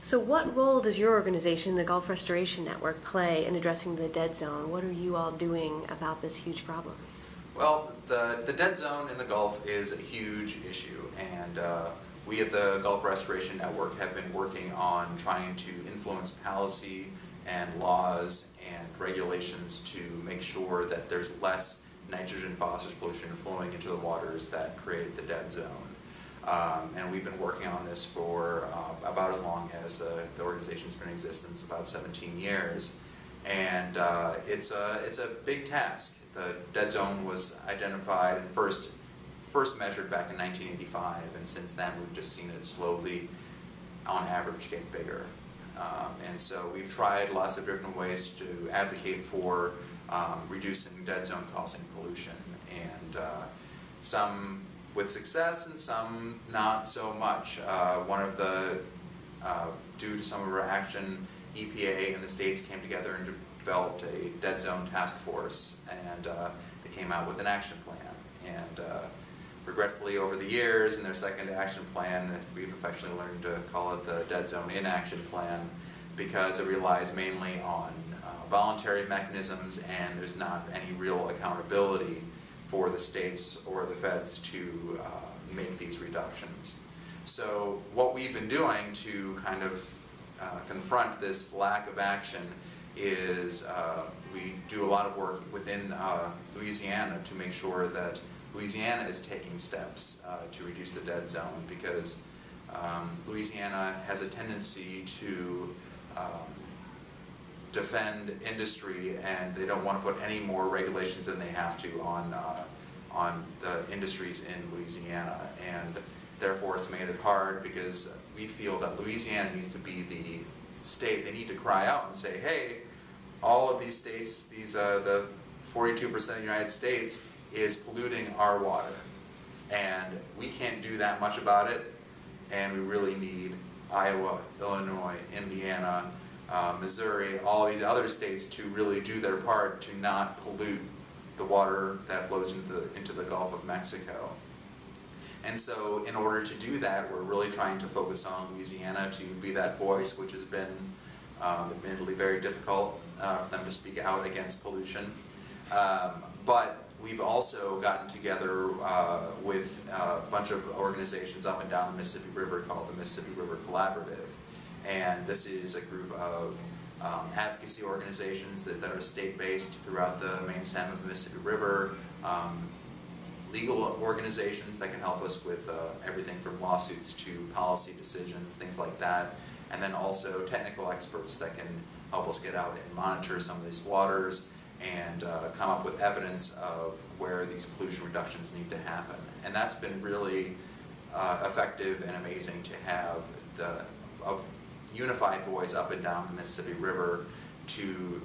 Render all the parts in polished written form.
So what role does your organization, the Gulf Restoration Network, play in addressing the dead zone? What are you all doing about this huge problem? Well, the dead zone in the Gulf is a huge issue, and we at the Gulf Restoration Network have been working on trying to influence policy and laws and regulations to make sure that there's less nitrogen phosphorus pollution flowing into the waters that create the dead zone. And we've been working on this for about as long as the organization's been in existence, about 17 years. And it's a big task. The dead zone was identified and first measured back in 1985, and since then we've just seen it slowly, on average, get bigger. And so we've tried lots of different ways to advocate for reducing dead zone causing pollution, and some with success and some not so much. Due to some of our action, EPA and the states came together and developed a dead zone task force, and they came out with an action plan. And regretfully, over the years, in their second action plan, we've affectionately learned to call it the Dead Zone Inaction Plan, because it relies mainly on voluntary mechanisms, and there's not any real accountability for the states or the feds to make these reductions. So what we've been doing to kind of confront this lack of action is we do a lot of work within Louisiana to make sure that Louisiana is taking steps to reduce the dead zone, because Louisiana has a tendency to defend industry, and they don't want to put any more regulations than they have to on the industries in Louisiana, and therefore it's made it hard, because we feel that Louisiana needs to be the state. They need to cry out and say, hey, all of these states, the 42% of the United States is polluting our water, and we can't do that much about it, and we really need Iowa, Illinois, Indiana, Missouri, all these other states to really do their part to not pollute the water that flows into the Gulf of Mexico. And so in order to do that, we're really trying to focus on Louisiana to be that voice, which has been admittedly very difficult for them to speak out against pollution. But we've also gotten together with a bunch of organizations up and down the Mississippi River called the Mississippi River Collaborative. And this is a group of advocacy organizations that are state-based throughout the main stem of the Mississippi River, legal organizations that can help us with everything from lawsuits to policy decisions, things like that, and then also technical experts that can help us get out and monitor some of these waters and come up with evidence of where these pollution reductions need to happen. And that's been really effective and amazing to have a unified voice up and down the Mississippi River to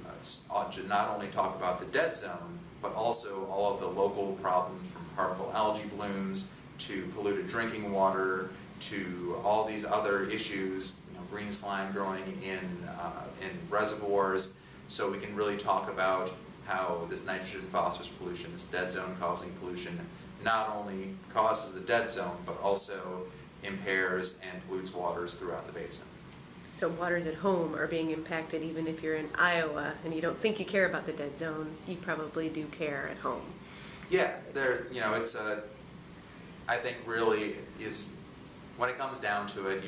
not only talk about the dead zone, but also all of the local problems, from harmful algae blooms to polluted drinking water to all these other issues, green slime growing in reservoirs. So we can really talk about how this nitrogen phosphorus pollution, this dead zone causing pollution, not only causes the dead zone, but also impairs and pollutes waters throughout the basin. So waters at home are being impacted. Even if you're in Iowa and you don't think you care about the dead zone, you probably do care at home. Yeah, it's I think really is, when it comes down to it,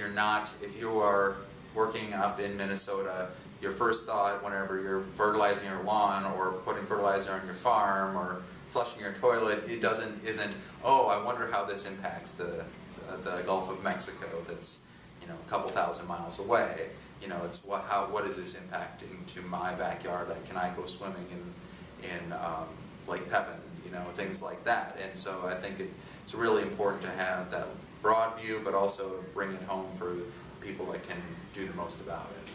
if you are working up in Minnesota, your first thought whenever you're fertilizing your lawn or putting fertilizer on your farm or flushing your toilet, isn't, oh, I wonder how this impacts the Gulf of Mexico that's a couple thousand miles away. It's what is this impacting to my backyard? Like, can I go swimming in Lake Pepin? Things like that. And so I think it's really important to have that broad view, but also bring it home for people that can do the most about it.